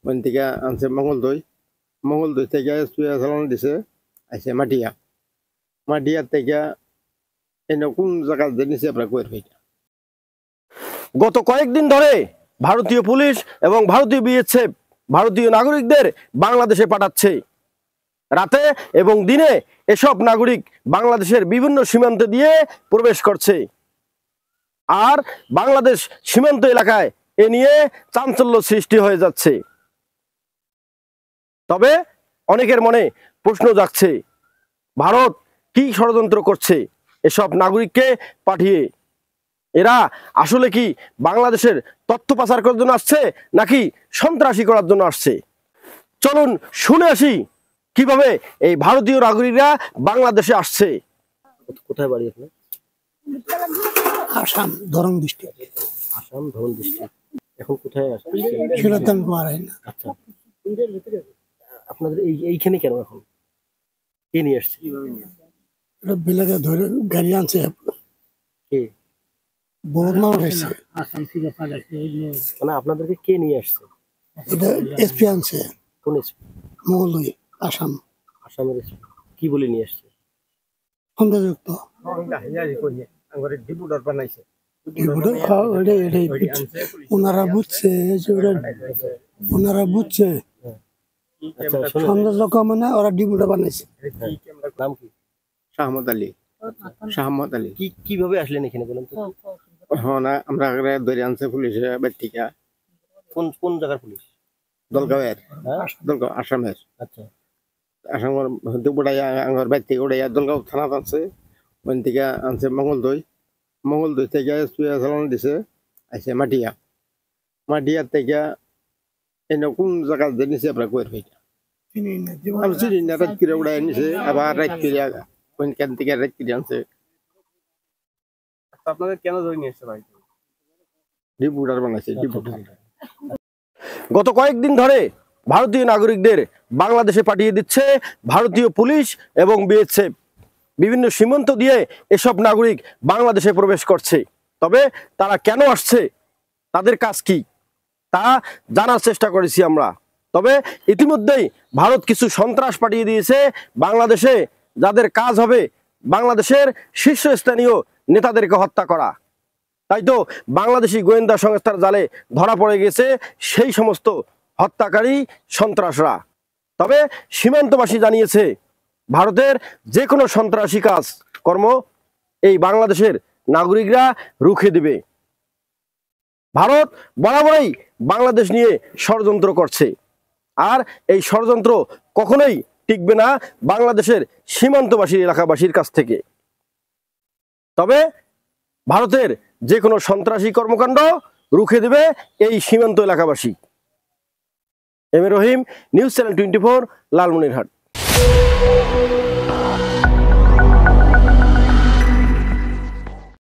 ওখান থেকে আনছে মঙ্গলদৈ থেকে চুয়া চালানো দিছে আইসে মাটিয়ার থেকে এনে কোন জায়গা নিচে আপনার কই হইটা। গত কয়েকদিন ধরে ভারতীয় পুলিশ এবং ভারতীয় বিএসএফ ভারতীয় নাগরিকদের বাংলাদেশে পাঠাচ্ছে। রাতে এবং দিনে এসব নাগরিক বাংলাদেশের বিভিন্ন সীমান্তে দিয়ে প্রবেশ করছে। আর বাংলাদেশ সীমান্ত এলাকায় এ নিয়ে চাঞ্চল্য সৃষ্টি হয়ে যাচ্ছে। তবে অনেকের মনে প্রশ্ন জাগছে, ভারত কি ষড়যন্ত্র করছে এসব নাগরিককে পাঠিয়ে? এরা আসলে কি বাংলাদেশের তথ্য পাচার করার জন্য আসছে নাকি সন্ত্রাসী করার জন্য আসছে? চলুন শুনে আসি কিভাবে এই ভারতীয় নাগরিকরা বাংলাদেশে আসছে। কোথায় বাড়ি আপনার? আসাম ধরম ডিস্ট্রিক্ট। আসাম ধরম ডিস্ট্রিক্ট। এখন কোথায় আসছে সেটা তো আমি পারি না। আচ্ছা, আপনাদের এইখানে কেন এখন কে নিয়ে আসছে? বেলাকে ধরে গাড়ি আনছে কে? বহুত মানুষ এসছে। মানে আপনাদেরকে কে নিয়ে আসছে? এটা এসপি আনছে। কোন এসপি? মঙ্গলদৈ আসাম। আসামের এসপি কি বলে নিয়ে আসছে? সন্দেহযুক্ত ওনারা বুঝছে সন্দেহযুক্ত মানে ওরা ডিপুটা বানাইছে। নাম কি? শাহমত আলী। কিভাবে আসলেন এখানে বলেন তো? হ্যাঁ না, আমরা ধরে আনছে পুলিশের ব্যক্তিকা। কোন জায়গার পুলিশ? দলগাঁওয়ের। দলগাঁও আসামের। আচ্ছা, আসামের উড়াইয়া আমার বাড়ি থেকে উড়াইয়া দলগাঁও থানা আনছে। ওখান থেকে আনছে মঙ্গলদৈ থেকে চুয়া চালানো দিছে আইসে মাটিয়ার থেকে এনে কোন জায়গা নিচে আপনার কই হইটা। আমি চিনি না, রাত করে উড়াই নিছে, আবার রাত করে ওইখান থেকে রাত করে আনছে। আপনাদের কেন ধরে নিয়ে এসছে ভাই? ডিপুটার বানাইছে ডিপুটার। গত কয়েকদিন ধরে ভারতীয় নাগরিকদের বাংলাদেশে পাঠিয়ে দিচ্ছে ভারতীয় পুলিশ এবং বিএসএফ। বিভিন্ন সীমান্ত দিয়ে এসব নাগরিক বাংলাদেশে প্রবেশ করছে। তবে তারা কেন আসছে, তাদের কাজ কি, তা জানার চেষ্টা করেছি আমরা। তবে ইতিমধ্যেই ভারত কিছু সন্ত্রাস পাঠিয়ে দিয়েছে বাংলাদেশে, যাদের কাজ হবে বাংলাদেশের শীর্ষস্থানীয় নেতাদেরকে হত্যা করা। তাই তো বাংলাদেশি গোয়েন্দা সংস্থার জালে ধরা পড়ে গেছে সেই সমস্ত হত্যাকারী সন্ত্রাসরা। তবে সীমান্তবাসী জানিয়েছে, ভারতের যে কোনো সন্ত্রাসী কাজ কর্ম এই বাংলাদেশের নাগরিকরা রুখে দিবে। ভারত বরাবরই বাংলাদেশ নিয়ে ষড়যন্ত্র করছে, আর এই ষড়যন্ত্র কখনোই টিকবে না বাংলাদেশের সীমান্তবাসী এলাকাবাসীর কাছ থেকে। তবে ভারতের যে কোনো সন্ত্রাসী কর্মকাণ্ড রুখে দেবে এই সীমান্ত এলাকাবাসী। M A Rahim, news channel 24, Lalmonirhat.